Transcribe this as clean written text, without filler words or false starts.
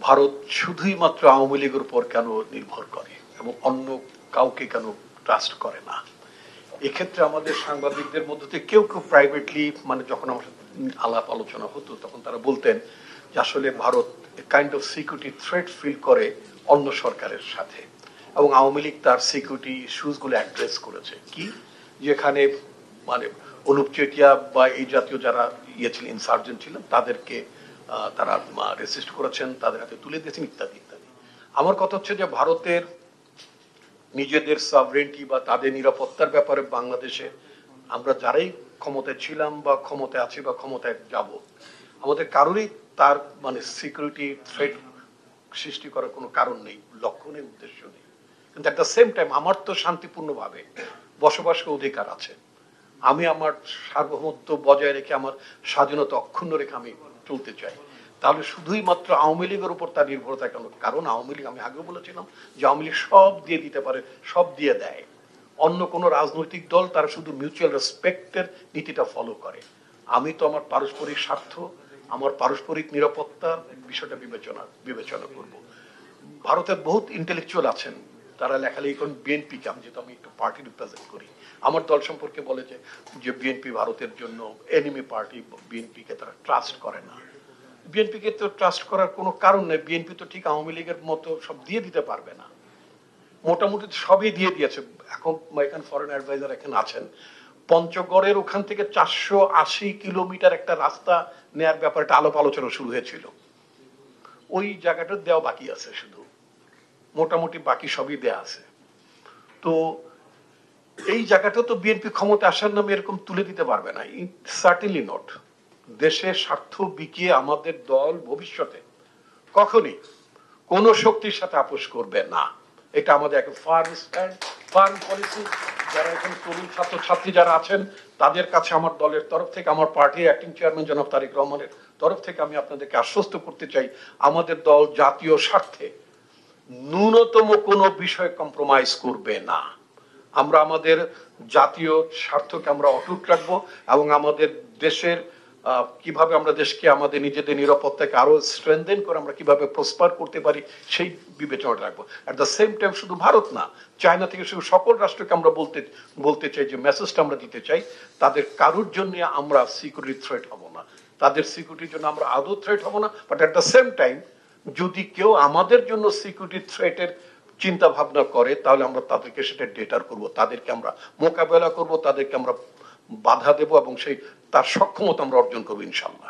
ভারত শুধুই মাত্র আওয়ামী লীগের উপর কেন নির্ভর করে এবং অন্য কাউকে কেন ট্রাস্ট করে না? এক্ষেত্রে আমাদের সাংবাদিকদের মধ্যে থেকে কেউ কেউ প্রাইভেটলি, মানে যখন আমার আলাপ আলোচনা হতো তখন তারা বলতেন যে আসলে Bharat kind of security threat feel করে অন্য সরকারের সাথে, এবং আওয়ামী লীগ তার সিকিউরিটি ইস্যুস গুলো অ্যাড্রেস করেছে। কি যেখানে মানে অনুপ চেটিয়া বা এই জাতীয় যারা ছিলেন, ইনসার্জেন্ট ছিলেন, তাদেরকে তারা রেসিস্ট করেছেন, তাদের হাতে তুলে দিয়েছেন, ইত্যাদি ইত্যাদি। আমার কথা হচ্ছে যে ভারতের নিজেদের সভরেন্টি বা তাদের নিরাপত্তার ব্যাপারে বাংলাদেশে আমরা যারাই ক্ষমতায় ছিলাম বা ক্ষমতায় আছি বা ক্ষমতায় যাব, আমাদের কারোরই তার মানে সিকিউরিটি থ্রেট সৃষ্টি করার কোনো কারণ নেই, লক্ষ্য নেই, উদ্দেশ্য নেই। কিন্তু এট দ্য সেম টাইম আমার তো শান্তিপূর্ণভাবে বসবাসের অধিকার আছে। আমি আমার সার্বভৌমত্ব বজায় রেখে, আমার স্বাধীনতা অক্ষুণ্ণ রেখে আমি চলতে চাই। তাহলে শুধুই মাত্র আওয়ামী লীগের উপর তার নির্ভরতা কেন? কারণ আওয়ামী লীগ, আমি আগেও বলেছিলাম যে আওয়ামী লীগ সব দিয়ে দিতে পারে, সব দিয়ে দেয়। অন্য কোন রাজনৈতিক দল তারা শুধু মিউচুয়াল রেসপেক্টের নীতিটা ফলো করে। আমি তো আমার পারস্পরিক স্বার্থ, আমার পারস্পরিক নিরাপত্তার বিষয়টা বিবেচনা করব। ভারতের বহুত ইন্টেলেকচুয়াল আছেন, তারা লেখালেখি করেন বিএনপিকে, আমি যেহেতু আমি একটু পার্টি রিপ্রেজেন্ট করি, আমার দল সম্পর্কে বলে যে বিএনপি ভারতের জন্য এনিমি পার্টি, বিএনপিকে তারা ট্রাস্ট করে না। বিএনপিকে তো ট্রাস্ট করার কোনো কারণ নেই, বিএনপি তো ঠিক আওয়ামী লীগের মতো সব দিয়ে দিতে পারবে না। মোটামুটি সবই দিয়ে দিয়েছে। এখন এখানে ফরেন অ্যাডভাইজার এখানে আছেন, পঞ্চগড়ের ওখান থেকে 480 কিলোমিটার একটা রাস্তা নেয়ার ব্যাপারে একটা আলাপ আলোচনা শুরু হয়েছিল। ওই জায়গাটা দেওয়া বাকি আছে, শুধু মোটামুটি বাকি সবই দেয়া আছে। তো এই জায়গাটা তো বিএনপি ক্ষমতা আসার নামে এরকম তুলে দিতে পারবে না, সার্টেনলি নট। দেশের স্বার্থ বিকিয়ে আমাদের দল ভবিষ্যতে কখনই কোন শক্তির সাথে আপোষ করবে না। এটা আমাদের একটা ফার্ম স্ট্যান্ড, ফার্ম পলিসি। যারা এখন তরুণ ছাত্র ছাত্রী যারা আছেন, তাদের কাছে আমার দলের তরফ থেকে, আমার পার্টির অ্যাক্টিং চেয়ারম্যান জনাব তারেক রহমানের তরফ থেকে আমি আপনাদেরকে আশ্বস্ত করতে চাই, আমাদের দল জাতীয় স্বার্থে ন্যূনতম কোনো বিষয় কম্প্রোমাইজ করবে না। আমরা আমাদের জাতীয় স্বার্থকে আমরা অটুট রাখবো এবং আমাদের দেশের কিভাবে আমরা দেশকে আমাদের নিজেদের নিরাপত্তাকে আরো স্ট্রেনথেন করে আমরা কিভাবে প্রসপার করতে পারি সেই বিবেচনা রাখবো। এট দ্য সেম টাইম শুধু ভারত না, চায়না থেকে শুধু সকল রাষ্ট্রকে আমরা বলতে চাই, যে মেসেজটা আমরা দিতে চাই, তাদের কারোর জন্য আমরা সিকিউরিটি থ্রেট হব না, তাদের সিকিউরিটির জন্য আমরা আদৌ থ্রেট হব না। But at the same time যদি কেউ আমাদের জন্য সিকিউরিটি থ্রেটের চিন্তা ভাবনা করে, তাহলে আমরা তাদেরকে সেটা ডেটার করব, তাদেরকে আমরা মোকাবেলা করব, তাদেরকে আমরা বাধা দেব এবং সেই তার সক্ষমতা আমরা অর্জন করবো ইনশাআল্লাহ।